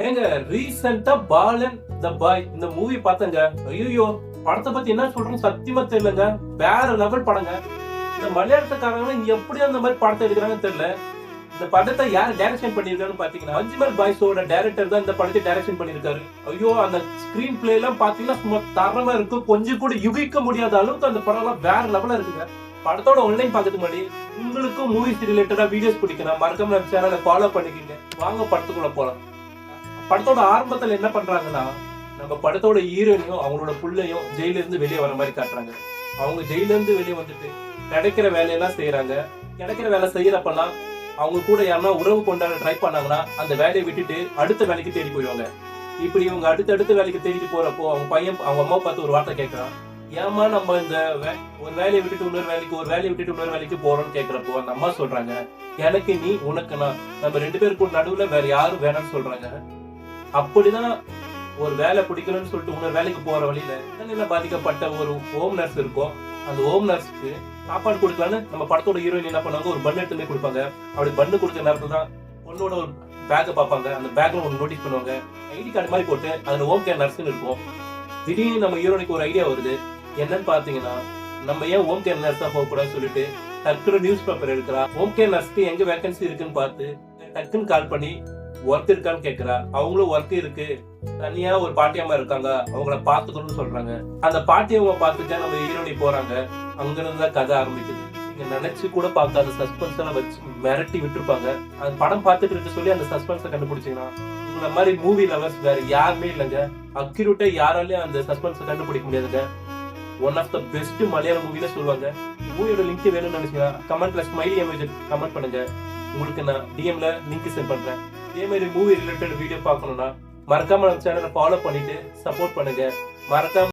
ஏங்க ரீசெண்டா பாலன் த பாய் இந்த மூவி பார்த்தங்க. ஐயோ படத்தை பத்தி என்ன சொல்றேன்னு சத்தியமா தெரியலங்க. வேற லெவல் படங்க. இந்த மலையாளத்துக்காரங்க எப்படி அந்த மாதிரி படத்தை எடுக்கிறாங்கன்னு தெரியல. இந்த படத்தை யார் டைரக்ஷன் பண்ணிருக்காருன்னு பாத்தீங்கன்னா மஞ்சுமல் பாய்ஸோட டைரக்டர் தான் இந்த படத்தை டைரக்ஷன் பண்ணிருக்காரு. ஐயோ அந்த ஸ்கிரீன் பிளே எல்லாம் பாத்தீங்கன்னா சும்மா தரமா இருக்கும். கொஞ்சம் கூட யுகிக்க முடியாத அளவுக்கு அந்த படம் எல்லாம் வேற லெவலா இருக்குங்க. படத்தோட ஆன்லைன் பாக்கிறதுக்கு முன்னாடி உங்களுக்கும் மூவிஸ் ரிலேட்டடா வீடியோஸ் பிடிக்கணும், மறக்காம நம்ம சேனலை ஃபாலோ பண்ணிக்கிங்க. வாங்க படத்துக்குள்ள போலாம். படத்தோட ஆரம்பத்துல என்ன பண்றாங்கன்னா, நம்ம படத்தோட ஹீரோயினையும் அவங்களோட புள்ளையும் ஜெயில இருந்து வெளியே வர மாதிரி காட்டுறாங்க. அவங்க ஜெயில இருந்து வெளியே வந்துட்டு கிடைக்கிற வேலையெல்லாம் செய்யறாங்க. கிடைக்கிற வேலை செய்யறப்பெல்லாம் அவங்க கூட யாருன்னா உறவு கொண்டாட ட்ரை பண்ணாங்கன்னா அந்த வேலையை விட்டுட்டு அடுத்த வேலைக்கு தேடி போயிடுவாங்க. இப்படி இவங்க அடுத்த வேலைக்கு தேடிட்டு போறப்போ அவங்க பையன் அவங்க அம்மா பார்த்து ஒரு வார்த்தை கேட்கறான். ஏமா நம்ம இந்த ஒரு வேலையை விட்டுட்டு இன்னொரு வேலைக்கு, ஒரு வேலையை விட்டுட்டு இன்னொரு வேலைக்கு போறோம்னு கேட்கறப்போ அந்த அம்மா சொல்றாங்க, எனக்கு நீ உனக்கு நான், நம்ம ரெண்டு பேருக்கும் நடுவுல வேற யாரும் வேணாம்னு சொல்றாங்க. அப்படிதான் ஒரு வேலை பிடிக்கணும்னு சொல்லிட்டு இன்னொரு வேலைக்கு போற வழியில உடல்நிலை பாதிக்கப்பட்ட ஒரு ஹோம் நர்ஸ் இருக்கும். அந்த ஹோம் நர்ஸ்க்கு சாப்பாடு கொடுக்கலான்னு நம்ம படத்தோட ஹீரோயின் என்ன பண்ணுவாங்க, ஒரு பண்ணு எடுத்து கொடுப்பாங்க. அப்படி பண்ணு கொடுக்குற நேரத்துல தான் பொண்ணோட ஒரு பேக்கை பார்ப்பாங்க. அந்த பேக்ல ஒரு நோட்டீஸ் பண்ணுவாங்க, ஐடி கார்டு மாதிரி போட்டு அதுல ஹோம் கேர் நர்ஸ்ன்னு இருக்கும். திடீர்னு நம்ம ஹீரோனுக்கு ஒரு ஐடியா வருது. என்னன்னு பாத்தீங்கன்னா, நம்ம ஏன் ஹோம் கேர் நர்ஸா போக கூடாதுன்னு சொல்லிட்டு டக்குனு நியூஸ் பேப்பர் எடுக்கிறா. ஹோம் கேர் நர்ஸ்க்கு எங்க வேகன்சி இருக்குன்னு பார்த்து டக்குன்னு கால் பண்ணி ஒர்க் இருக்கான்னு கேக்குறா. அவங்களும் ஒர்க் இருக்கு, தனியா ஒரு பாட்டியம்மா இருக்காங்க, அவங்கள பாத்துக்கணும்னு சொல்றாங்க. அந்த பாட்டியம்மா பாத்துக்க நம்ம ஹீரோனி போறாங்க. அங்க இருந்தா கதை ஆரம்பிக்குது. நீங்க நினைச்சு கூட பார்க்காத சஸ்பென்ஸ் எல்லாம் வச்சு மிரட்டி விட்டுருப்பாங்க. அந்த படம் பார்த்துட்டு இருக்க சொல்லி அந்த சஸ்பென்ஸை கண்டுபிடிச்சீங்கன்னா உங்களை மாதிரி மூவி லவர்ஸ் வேற யாருமே இல்லைங்க. அக்யூரேட்டா யாராலையும் அந்த சஸ்பென்ஸை கண்டுபிடிக்க முடியாதுங்க. ஒன் ஆஃப் த பெஸ்ட் மலையாள மூவில சொல்லுவாங்க. மூவியோட லிங்க் வேணும்னு நினைச்சீங்கன்னா கமெண்ட்ல ஸ்மைலி எமோஜி கமெண்ட் பண்ணுங்க. உங்களுக்கு நான் டிஎம்ல லிங்க் சென்ட் பண்றேன். இதே மாதிரி மூவி ரிலேட்டட் வீடியோ பார்க்கணும்னா மறக்காம நம்ம சேனலை ஃபாலோ பண்ணிட்டு சப்போர்ட் பண்ணுங்க. மறக்காம